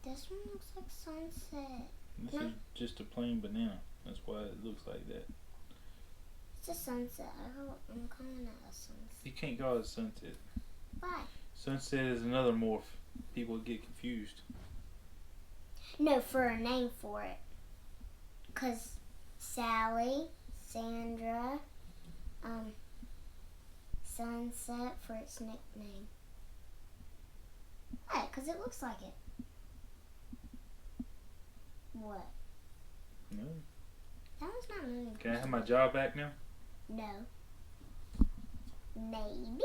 This one looks like sunset. This is just a plain banana. That's why it looks like that. It's a sunset. I'm calling it a sunset. You can't call it a sunset. Why? Sunset is another morph. People get confused. No, for a name for it. Because Sally, Sandra, Sunset for its nickname. Why? Because it looks like it. What? No. That one's not moving. Can I have my job back now? No. Maybe.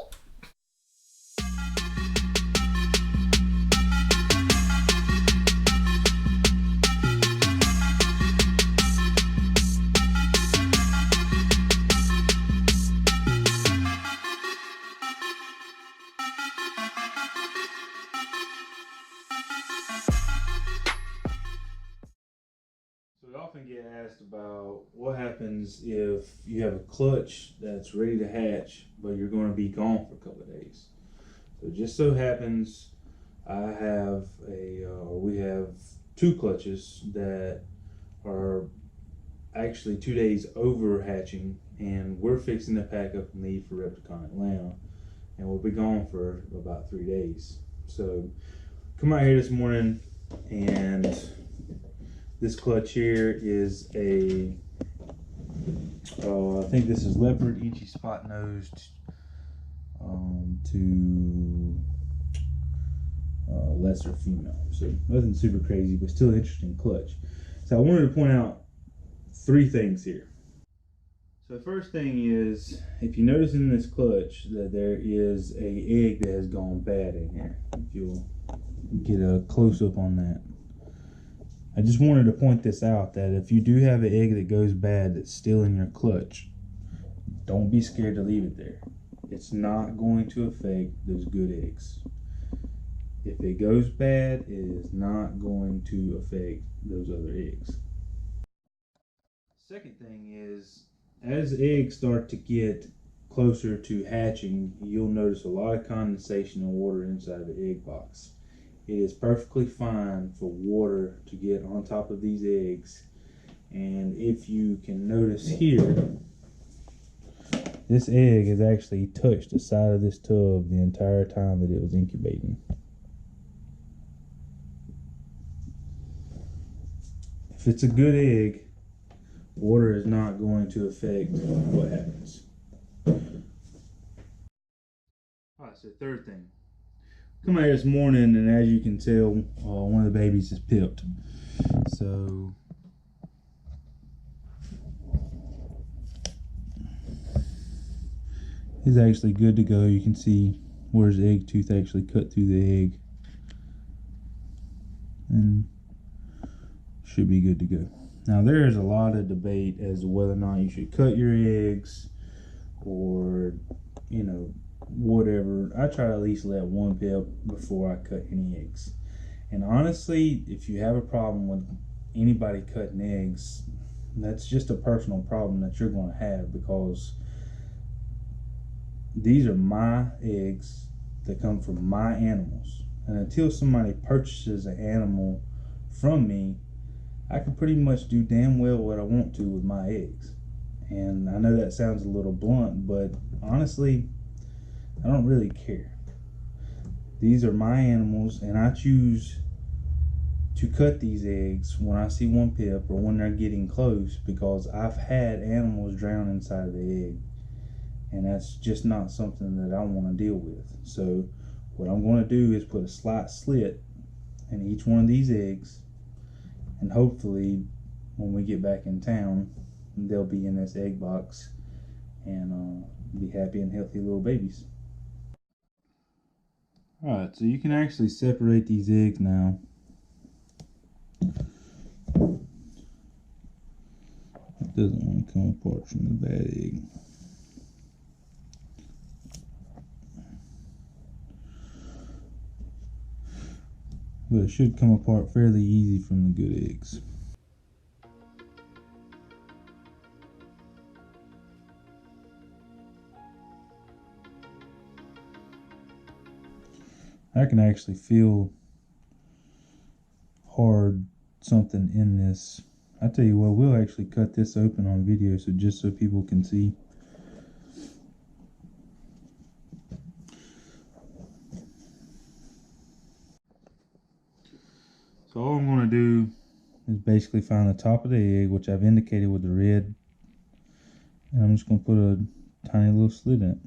So we often get asked about what happens if you have a clutch that's ready to hatch, but you're going to be gone for a couple of days. So it just so happens we have two clutches that are actually 2 days over hatching, and we're fixing to pack up and leave for Repticon Atlanta, and we'll be gone for about 3 days. So come out here this morning, and this clutch here is I think this is leopard, inchy spot nosed to lesser female. So nothing super crazy, but still interesting clutch. So I wanted to point out 3 things here. So the first thing is, if you notice in this clutch that there is a egg that has gone bad in here. If you'll get a close up on that. I just wanted to point this out, that if you do have an egg that goes bad that's still in your clutch, don't be scared to leave it there. It's not going to affect those good eggs. If it goes bad, it is not going to affect those other eggs. Second thing is, as eggs start to get closer to hatching, you'll notice a lot of condensation and water inside of the egg box. It is perfectly fine for water to get on top of these eggs, and if you can notice here, this egg has actually touched the side of this tub the entire time that it was incubating. If it's a good egg, water is not going to affect what happens. Alright, so third thing. Come out here this morning, and as you can tell, one of the babies is pipped. So he's actually good to go. You can see where his egg tooth actually cut through the egg, and should be good to go. Now there is a lot of debate as to whether or not you should cut your eggs, or whatever. I try to at least let one pip before I cut any eggs. And honestly, if you have a problem with anybody cutting eggs, that's just a personal problem that you're going to have, because these are my eggs that come from my animals. And until somebody purchases an animal from me, I can pretty much do damn well what I want to with my eggs. And I know that sounds a little blunt, but honestly, I don't really care. These are my animals, and I choose to cut these eggs when I see one pip or when they're getting close, because I've had animals drown inside of the egg, and that's just not something that I want to deal with. So what I'm going to do is put a slight slit in each one of these eggs, and hopefully when we get back in town, they'll be in this egg box and be happy and healthy little babies. Alright, so you can actually separate these eggs now. It doesn't want to come apart from the bad egg. But it should come apart fairly easy from the good eggs. I can actually feel hard something in this. I tell you what, we'll actually cut this open on video just so people can see. So all I'm going to do is basically find the top of the egg, which I've indicated with the red, and I'm just going to put a tiny little slit in it.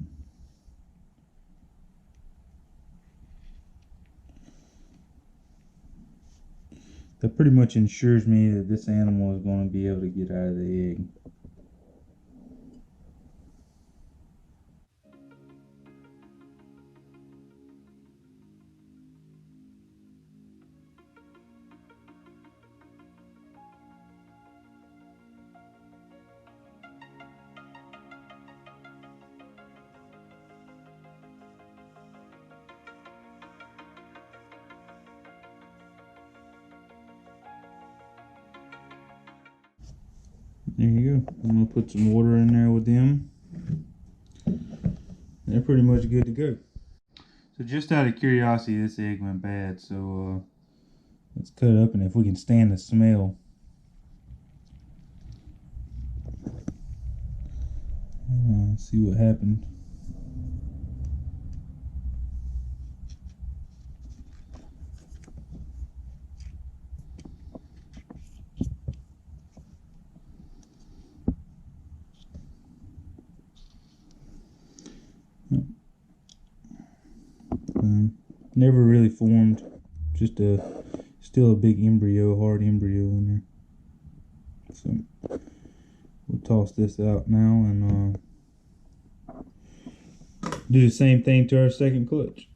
That pretty much ensures me that this animal is going to be able to get out of the egg. There you go. I'm going to put some water in there with them. They're pretty much good to go. So just out of curiosity, this egg went bad, so let's cut it up, and if we can stand the smell. Let's see what happened. Never really formed, just still a big embryo, hard embryo in there. So we'll toss this out now and do the same thing to our second clutch.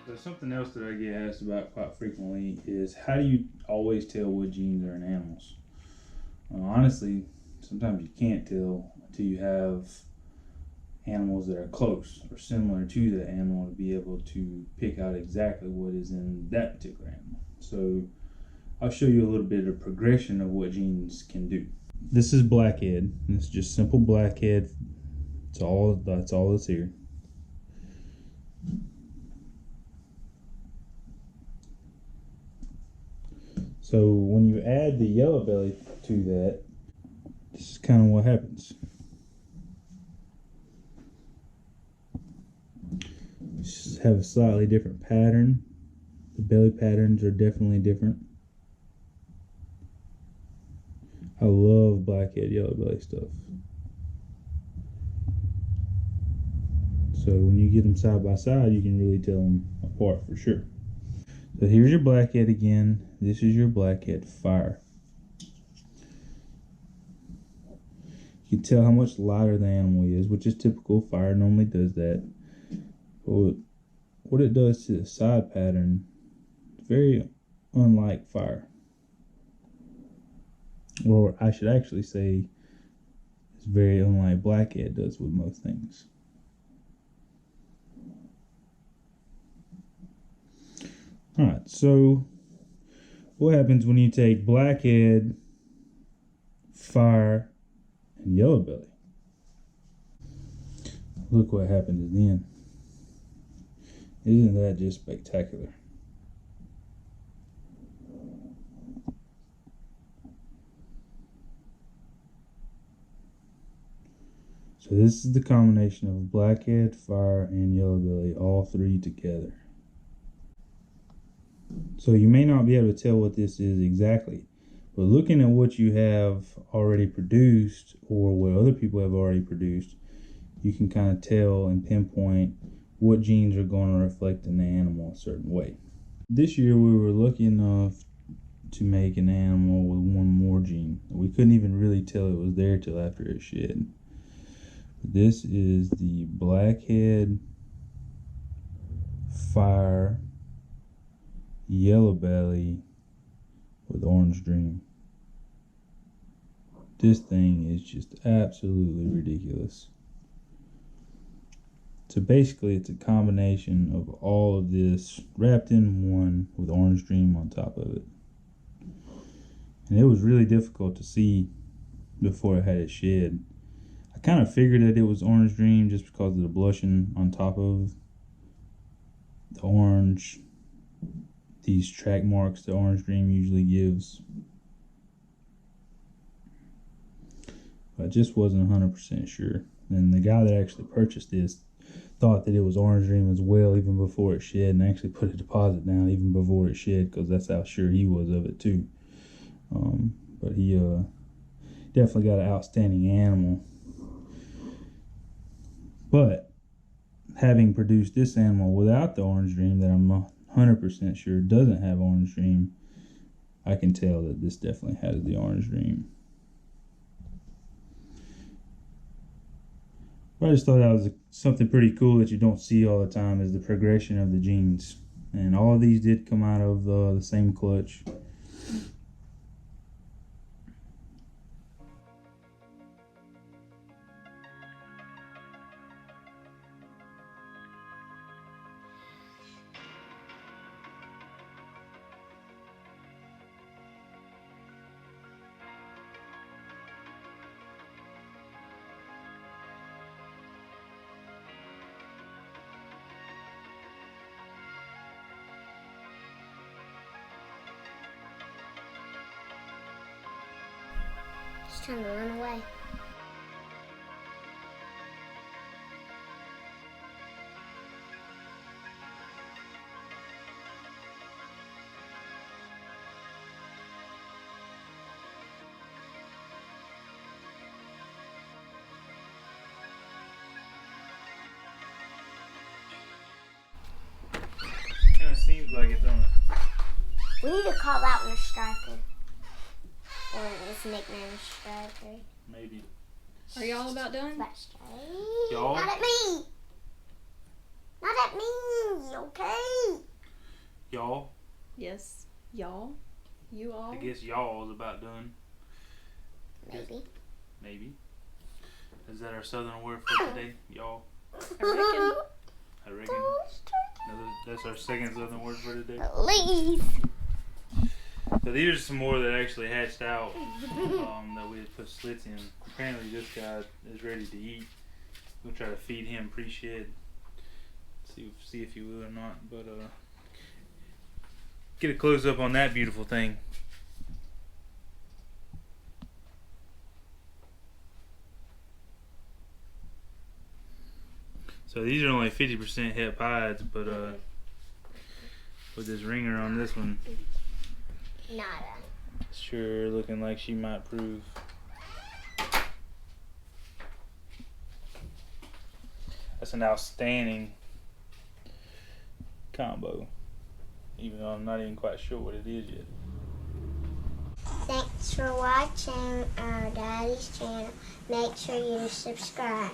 So something else that I get asked about quite frequently is, how do you always tell what genes are in animals? Well, honestly, sometimes you can't tell until you have animals that are close or similar to the animal to be able to pick out exactly what is in that particular animal. So I'll show you a little bit of progression of what genes can do. This is blackhead. It's just simple blackhead. That's all that's here. So when you add the yellow belly to that, this is kind of what happens. Just have a slightly different pattern. The belly patterns are definitely different. I love blackhead yellow belly stuff. So when you get them side by side, you can really tell them apart for sure. So here's your blackhead again. This is your blackhead fire. You can tell how much lighter the animal is, which is typical. Fire normally does that. But what it does to the side pattern, it's very unlike fire. Or I should actually say, it's very unlike blackhead does with most things. Alright, so what happens when you take blackhead, fire, and yellow belly? Look what happens then. Isn't that just spectacular? So this is the combination of blackhead, fire, and yellow belly, all three together. So you may not be able to tell what this is exactly, But looking at what you have already produced or what other people have already produced, you can kind of tell and pinpoint what genes are going to reflect in the animal a certain way. This year we were lucky enough to make an animal with one more gene. We couldn't even really tell it was there till after it shed. This is the blackhead fire yellow belly with orange dream. This thing is just absolutely ridiculous. So basically it's a combination of all of this wrapped in one with orange dream on top of it. And it was really difficult to see before it had it shed. I kind of figured that it was orange dream just because of the blushing on top of the orange, these track marks the orange dream usually gives. But I just wasn't 100% sure. And the guy that actually purchased this thought that it was orange dream as well even before it shed, and actually put a deposit down even before it shed because that's how sure he was of it too. But he definitely got an outstanding animal. But having produced this animal without the orange dream that I'm 100% sure doesn't have orange dream, I can tell that this definitely has the orange dream. But I just thought that was something pretty cool that you don't see all the time, is the progression of the genes. And all of these did come out of the same clutch. It's trying to run away. Kind of seems like it, don't it? We need to call that one a striker. Or his nickname is Striker. Maybe. Are y'all about done? That's right. Y'all? Not at me. Not at me. Okay. Y'all? Yes. Y'all? You all? I guess y'all is about done. Maybe. Maybe. Is that our southern word for today? Y'all? I reckon. I reckon. That's our second southern word for today. Please. So these are some more that actually hatched out that we had put slits in. Apparently this guy is ready to eat. We'll try to feed him pre-shed. See if he will or not. But get a close up on that beautiful thing. So these are only 50% het hides, but with this ringer on this one, Nada. sure looking like she might prove. That's an outstanding combo, even though I'm not even quite sure what it is yet. Thanks for watching our daddy's channel. Make sure you subscribe.